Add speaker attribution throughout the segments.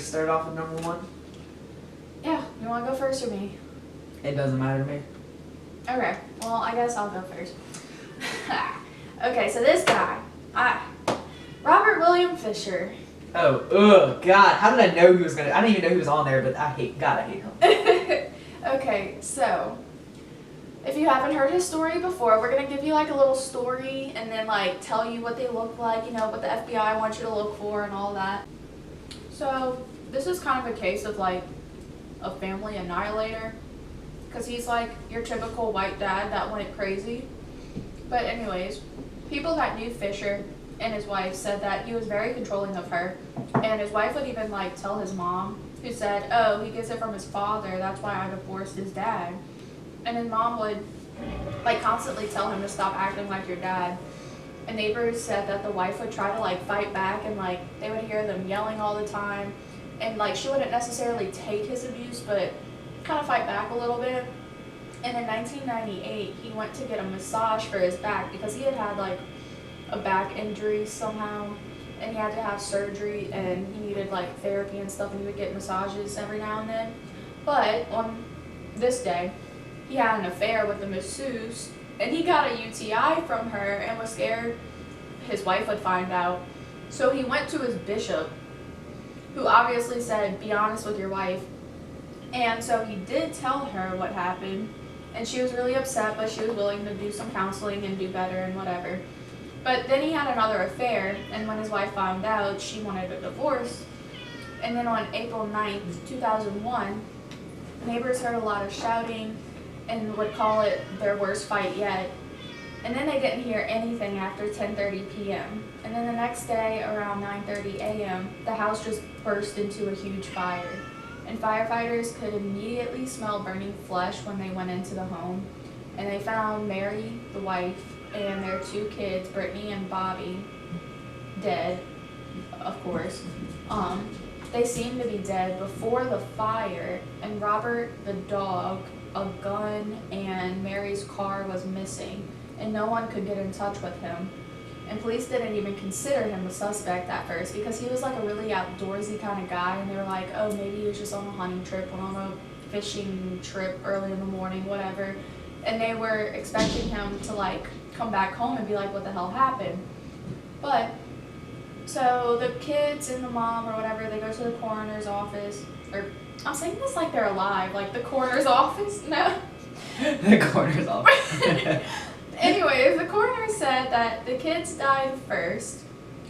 Speaker 1: start off with number one?
Speaker 2: Yeah, you want to go first or me?
Speaker 1: It doesn't matter to me.
Speaker 2: Okay, well, I guess I'll go first. Okay, so this guy, Robert William Fisher.
Speaker 1: Oh, ugh, God, how did I know he was gonna, I didn't even know he was on there, but I hate him.
Speaker 2: Okay, so, if you haven't heard his story before, we're going to give you like a little story and then like tell you what they look like, you know, what the FBI wants you to look for and all that. So, this is kind of a case of like a family annihilator, because he's like your typical white dad that went crazy. But anyways, people that knew Fisher and his wife said that he was very controlling of her, and his wife would even like tell his mom, who said, oh, he gets it from his father, that's why I divorced his dad. And his mom would like constantly tell him to stop acting like your dad. And neighbors said that the wife would try to like fight back, and like they would hear them yelling all the time, and like she wouldn't necessarily take his abuse but kind of fight back a little bit. And in 1998 he went to get a massage for his back because he had had like a back injury somehow, and he had to have surgery, and he needed like therapy and stuff, and he would get massages every now and then. But on this day he had an affair with the masseuse, and he got a UTI from her and was scared his wife would find out. So he went to his bishop, who obviously said, be honest with your wife. And so he did tell her what happened, and she was really upset, but she was willing to do some counseling and do better and whatever. But then he had another affair, and when his wife found out, she wanted a divorce. And then on April 9th, 2001, neighbors heard a lot of shouting and would call it their worst fight yet. And then they didn't hear anything after 10:30 p.m. And then the next day, around 9:30 a.m., the house just burst into a huge fire. And firefighters could immediately smell burning flesh when they went into the home. And they found Mary, the wife, and their two kids, Brittany and Bobby, dead, of course. They seemed to be dead before the fire, and Robert the dog, a gun, and Mary's car was missing, and no one could get in touch with him. And police didn't even consider him a suspect at first because he was like a really outdoorsy kind of guy, and they were like, oh, maybe he was just on a hunting trip, or on a fishing trip early in the morning, whatever. And they were expecting him to like come back home and be like, what the hell happened? But so the kids and the mom or whatever, they go to the coroner's office, or I'm saying this like they're alive, like the coroner's office. No.
Speaker 1: The coroner's office.
Speaker 2: Anyways, the coroner said that the kids died first,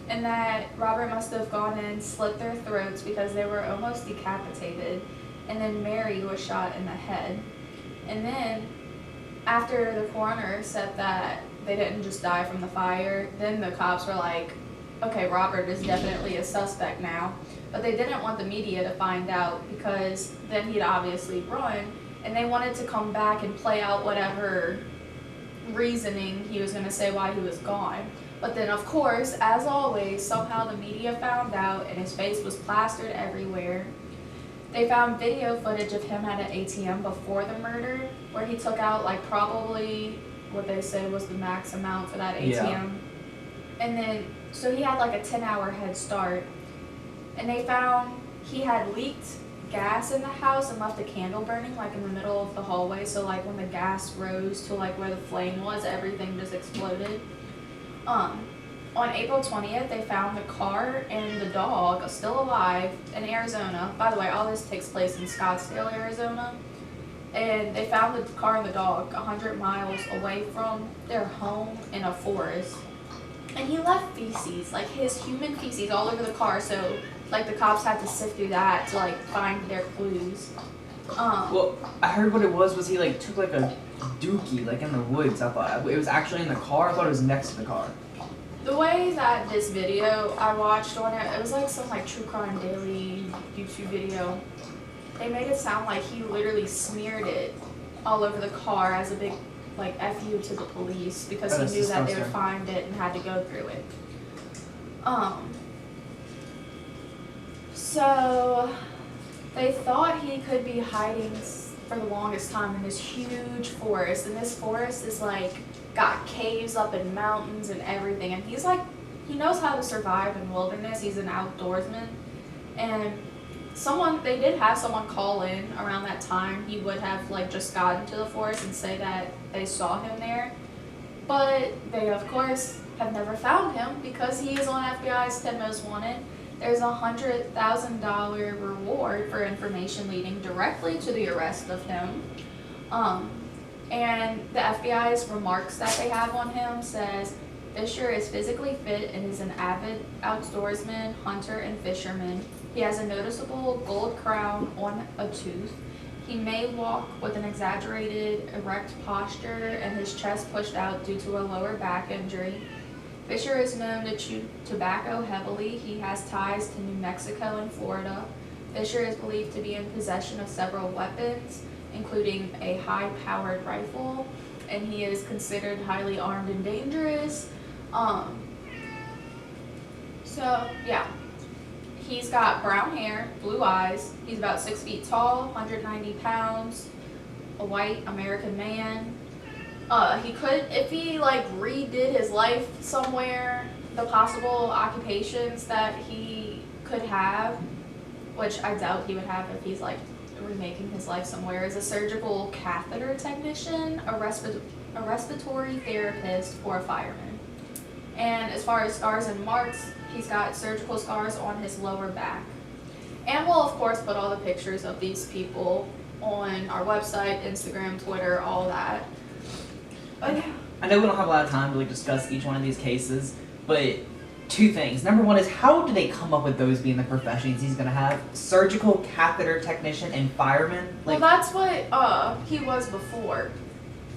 Speaker 2: and that Robert must have gone in and slit their throats because they were almost decapitated, and then Mary was shot in the head. And then after the coroner said that they didn't just die from the fire, then the cops were like, okay, Robert is definitely a suspect now. But they didn't want the media to find out because then he'd obviously run, and they wanted to come back and play out whatever reasoning he was going to say why he was gone. But then, of course, as always, somehow the media found out, and his face was plastered everywhere. They found video footage of him at an ATM before the murder, where he took out like probably what they say was the max amount for that ATM.
Speaker 1: Yeah.
Speaker 2: And then, so he had like a 10-hour head start. And they found he had leaked gas in the house and left a candle burning like in the middle of the hallway, so like when the gas rose to like where the flame was, everything just exploded. On April 20th, they found the car and the dog still alive in Arizona. By the way, all this takes place in Scottsdale, Arizona. And they found the car and the dog 100 miles away from their home in a forest. And he left feces, like his human feces, all over the car, so like the cops had to sift through that to like find their clues.
Speaker 1: Well, I heard what it was he like took like a dookie like in the woods. I thought it was actually in the car. I thought it was next to the car.
Speaker 2: The way that this video I watched on it, it was like some like True Crime Daily YouTube video. They made it sound like he literally smeared it all over the car as a big like FU to the police because he knew that they would find it and had to go through it. So they thought he could be hiding for the longest time in this huge forest, and this forest is like got caves up in mountains and everything, and he's like, he knows how to survive in wilderness. He's an outdoorsman, and they did have someone call in around that time. He would have like just gotten to the forest and say that they saw him there. But they, of course, have never found him because he is on FBI's 10 Most Wanted. There's a $100,000 reward for information leading directly to the arrest of him. And the FBI's remarks that they have on him says, Fisher is physically fit and is an avid outdoorsman, hunter, and fisherman. He has a noticeable gold crown on a tooth. He may walk with an exaggerated erect posture and his chest pushed out due to a lower back injury. Fisher is known to chew tobacco heavily. He has ties to New Mexico and Florida. Fisher is believed to be in possession of several weapons, including a high-powered rifle, and he is considered highly armed and dangerous. So, yeah. He's got brown hair, blue eyes. He's about 6 feet tall, 190 pounds, a white American man. He could, if he like redid his life somewhere, the possible occupations that he could have, which I doubt he would have if he's like remaking his life somewhere, is a surgical catheter technician, a respiratory therapist, or a fireman. And as far as scars and marks, he's got surgical scars on his lower back. And we'll of course put all the pictures of these people on our website, Instagram, Twitter, all that. But yeah.
Speaker 1: I know we don't have a lot of time to like discuss each one of these cases, but two things. Number one is, how do they come up with those being the professions he's gonna have? Surgical catheter technician and fireman?
Speaker 2: Well, that's what he was before.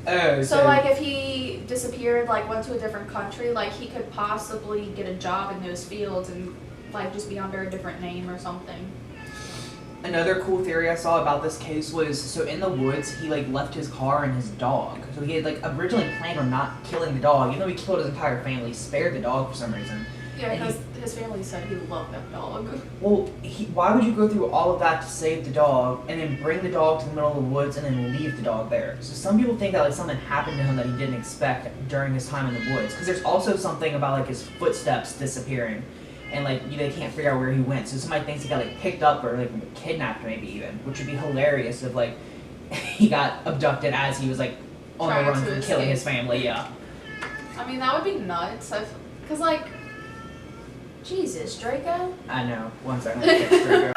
Speaker 1: Oh,
Speaker 2: So like if he disappeared, like went to a different country, like he could possibly get a job in those fields and like just be under a different name or something.
Speaker 1: Another cool theory I saw about this case was, so in the woods, he like left his car and his dog. So he had like originally planned on not killing the dog, even though he killed his entire family, spared the dog for some reason.
Speaker 2: Yeah, because his family said he loved that dog.
Speaker 1: Well, why would you go through all of that to save the dog, and then bring the dog to the middle of the woods, and then leave the dog there? So some people think that like something happened to him that he didn't expect during his time in the woods. Because there's also something about like his footsteps disappearing, and like they can't figure out where he went. So somebody thinks he got like picked up or like kidnapped maybe even, which would be hilarious if like he got abducted as he was like on the run from killing his family. Yeah.
Speaker 2: I mean, that would be nuts. Cause like, Jesus, Draco.
Speaker 1: I know. One second. Let me fix Draco.